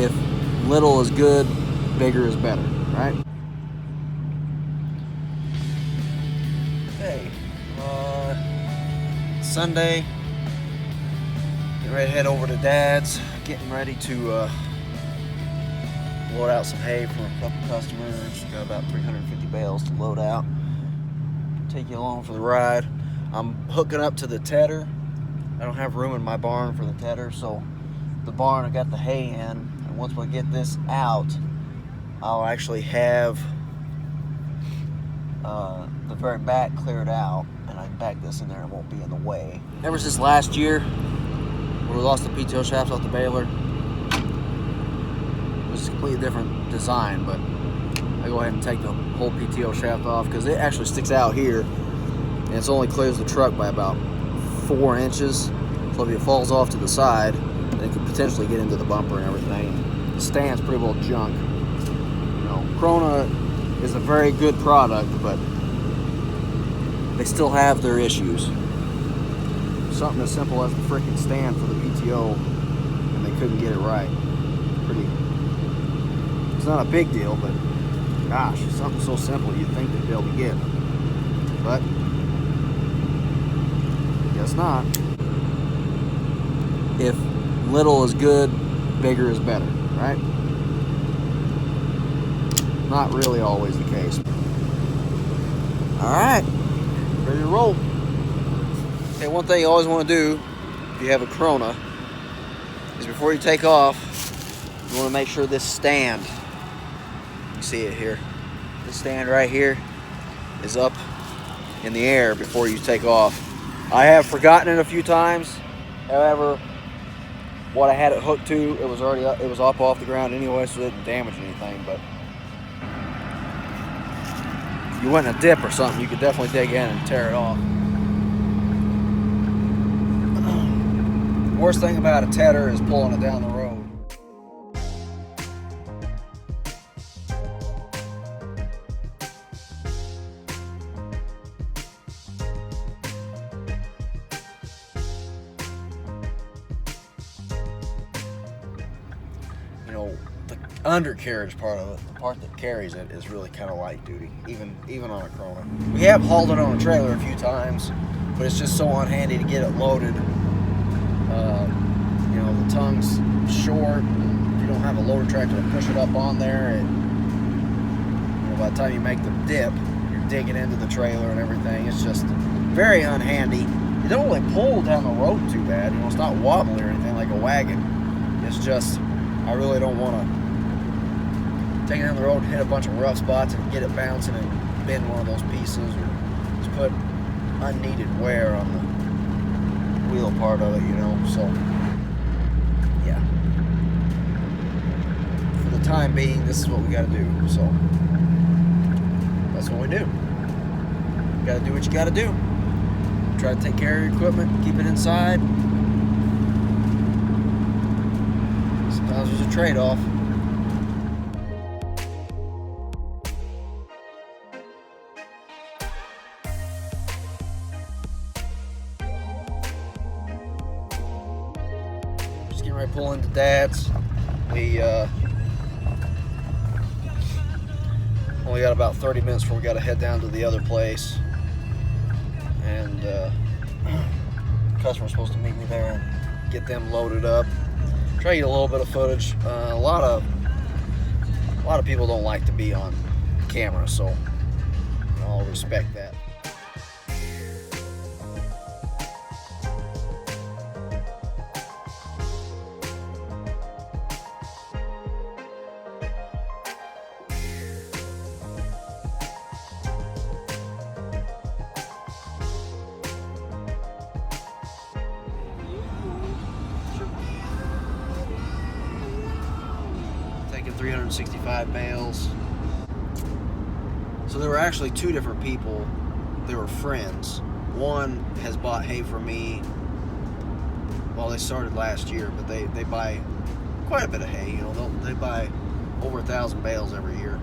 if little is good, bigger is better, right? Hey, Sunday, getting ready to head over to Dad's, getting ready to load out some hay for a couple customers. Got about 350 bales to load out. Take you along for the ride. I'm hooking up to the tedder. I don't have room in my barn for the tedder, so the barn I got the hay in, and once we get this out, I'll actually have the very back cleared out, and I can back this in there and it won't be in the way. Ever since last year, when we lost the PTO shafts off the baler, it was a completely different design, but I go ahead and take the whole PTO shaft off because it actually sticks out here, and it only clears the truck by about 4 inches. So if it falls off to the side, then it could potentially get into the bumper and everything. The stand's pretty well junk. You know, Corona is a very good product, but they still have their issues. Something as simple as the freaking stand for the PTO, and they couldn't get it right. It's not a big deal, but gosh, something so simple you'd think they'd be able to get. But guess not. If little is good, bigger is better, right? Not really always the case. All right, ready to roll. Okay, one thing you always want to do if you have a Corona is before you take off, you want to make sure this stand, you see it here, this stand right here is up in the air before you take off. I have forgotten it a few times. However, what I had it hooked to, it was already up, it was up off the ground anyway, so it didn't damage anything. But if you went in a dip or something, you could definitely dig in and tear it off. The worst thing about a tedder is pulling it down the road. You know, the undercarriage part of it, the part that carries it, is really kind of light duty, even on a Corona. We have hauled it on a trailer a few times, but it's just so unhandy to get it loaded. You know, the tongue's short. If you don't have a loader tractor to push it up on there, you know, by the time you make the dip, you're digging into the trailer and everything. It's just very unhandy. You don't really pull down the road too bad. You know, it's not wobbly or anything like a wagon. It's just, I really don't want to take it down the road and hit a bunch of rough spots and get it bouncing and bend one of those pieces, or just put unneeded wear on the wheel part of it, you know. So yeah, for the time being, this is what we got to do. So that's what we do. You got to do what you got to do. Try to take care of your equipment, keep it inside. Sometimes there's a trade-off. Just getting ready to pull into Dad's. We only got about 30 minutes before we got to head down to the other place. And customer's supposed to meet me there and get them loaded up. Try to get a little bit of footage. A lot of people don't like to be on camera, so I'll respect that. Taking 365 bales. So there were actually 2 different people. They were friends. One has bought hay for me, well, they started last year, but they buy quite a bit of hay. You know, they buy over 1,000 bales every year.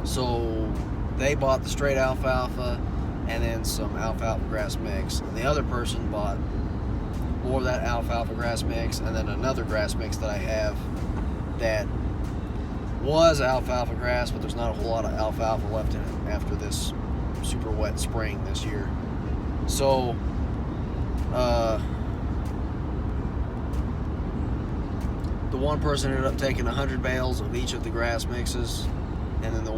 So they bought the straight alfalfa and then some alfalfa grass mix. And the other person bought more of that alfalfa grass mix, and then another grass mix that I have that was alfalfa grass, but there's not a whole lot of alfalfa left in it after this super wet spring this year. So the one person ended up taking 100 bales of each of the grass mixes, and then the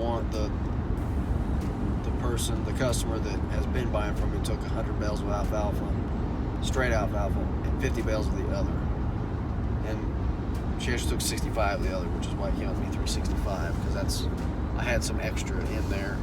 customer that has been buying from me took 100 bales of alfalfa, straight alfalfa, and 50 bales of the other. And she actually took 65 of the other, which is why it came with me 365, because I had some extra in there.